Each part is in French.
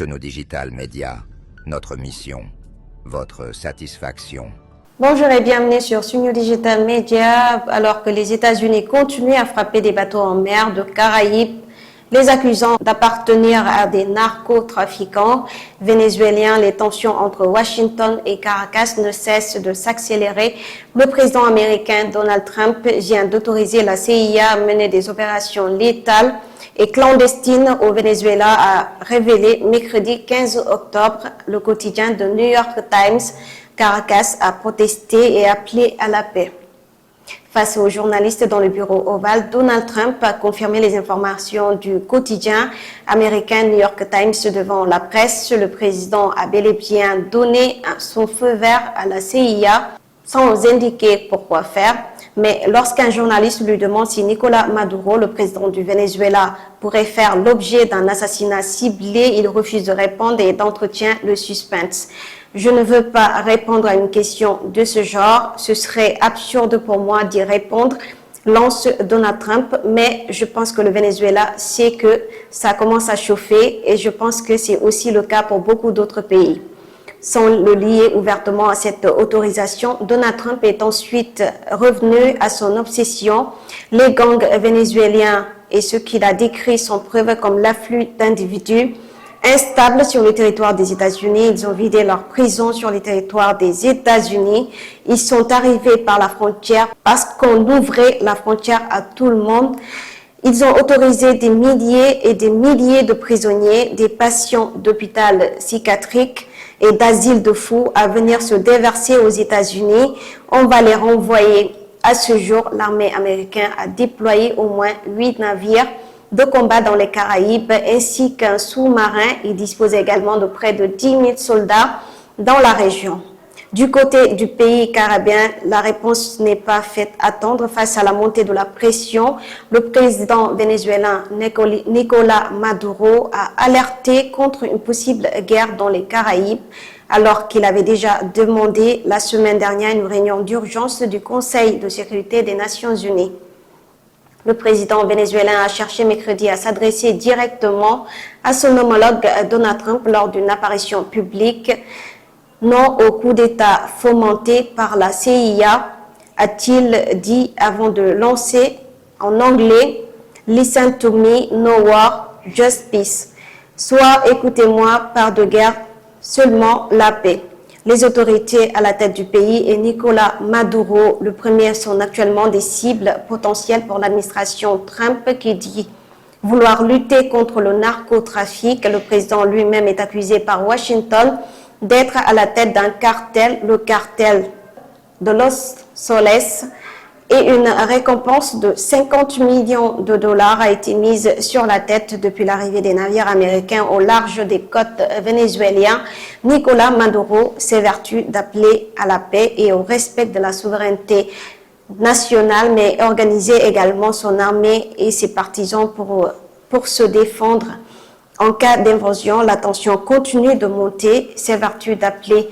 Sono Digital Media, notre mission, votre satisfaction. Bonjour et bienvenue sur Sono Digital Media. Alors que les États-Unis continuent à frapper des bateaux en mer de Caraïbes, les accusant d'appartenir à des narcotrafiquants vénézuéliens, les tensions entre Washington et Caracas ne cessent de s'accélérer. Le président américain Donald Trump vient d'autoriser la CIA à mener des opérations létales et clandestines au Venezuela, a révélé mercredi 15 octobre le quotidien de New York Times. Caracas a protesté et appelé à la paix. Face aux journalistes dans le bureau ovale, Donald Trump a confirmé les informations du quotidien américain New York Times devant la presse. Le président a bel et bien donné son feu vert à la CIA sans indiquer pourquoi faire. Mais lorsqu'un journaliste lui demande si Nicolás Maduro, le président du Venezuela, pourrait faire l'objet d'un assassinat ciblé, il refuse de répondre et d'entretient le suspense. Je ne veux pas répondre à une question de ce genre. Ce serait absurde pour moi d'y répondre, lance Donald Trump. Mais je pense que le Venezuela sait que ça commence à chauffer et je pense que c'est aussi le cas pour beaucoup d'autres pays. Sans le lier ouvertement à cette autorisation, Donald Trump est ensuite revenu à son obsession. Les gangs vénézuéliens et ce qu'il a décrit sont preuves comme l'afflux d'individus instables sur le territoire des États-Unis. Ils ont vidé leur prison sur le territoire des États-Unis. Ils sont arrivés par la frontière parce qu'on ouvrait la frontière à tout le monde. Ils ont autorisé des milliers et des milliers de prisonniers, des patients d'hôpital psychiatrique et d'asile de fous à venir se déverser aux États-Unis. On va les renvoyer. À ce jour, l'armée américaine a déployé au moins 8 navires de combat dans les Caraïbes ainsi qu'un sous-marin. Il dispose également de près de 10 000 soldats dans la région. Du côté du pays caribéen, la réponse n'est pas faite attendre face à la montée de la pression. Le président vénézuélien Nicolás Maduro a alerté contre une possible guerre dans les Caraïbes alors qu'il avait déjà demandé la semaine dernière une réunion d'urgence du Conseil de sécurité des Nations Unies. Le président vénézuélien a cherché mercredi à s'adresser directement à son homologue Donald Trump lors d'une apparition publique. Non au coup d'État fomenté par la CIA, a-t-il dit avant de lancer en anglais « Listen to me, no war, just peace ». Soit écoutez-moi, pas de guerre, seulement la paix. Les autorités à la tête du pays et Nicolás Maduro, le premier, sont actuellement des cibles potentielles pour l'administration Trump qui dit vouloir lutter contre le narcotrafic. Le président lui-même est accusé par Washington d'être à la tête d'un cartel, le cartel de Los Soles, et une récompense de 50 millions de dollars a été mise sur la tête depuis l'arrivée des navires américains au large des côtes vénézuéliennes. Nicolás Maduro s'évertue d'appeler à la paix et au respect de la souveraineté nationale, mais organiser également son armée et ses partisans pour se défendre. En cas d'invasion, la tension continue de monter, s'évertue d'appeler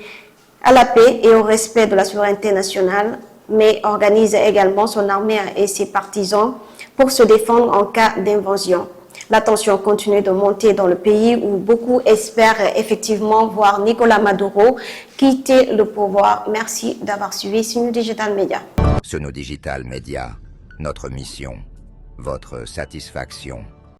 à la paix et au respect de la souveraineté nationale, mais organise également son armée et ses partisans pour se défendre en cas d'invasion. La tension continue de monter dans le pays où beaucoup espèrent effectivement voir Nicolás Maduro quitter le pouvoir. Merci d'avoir suivi Sono Digital Media. Sono Digital Media, notre mission, votre satisfaction.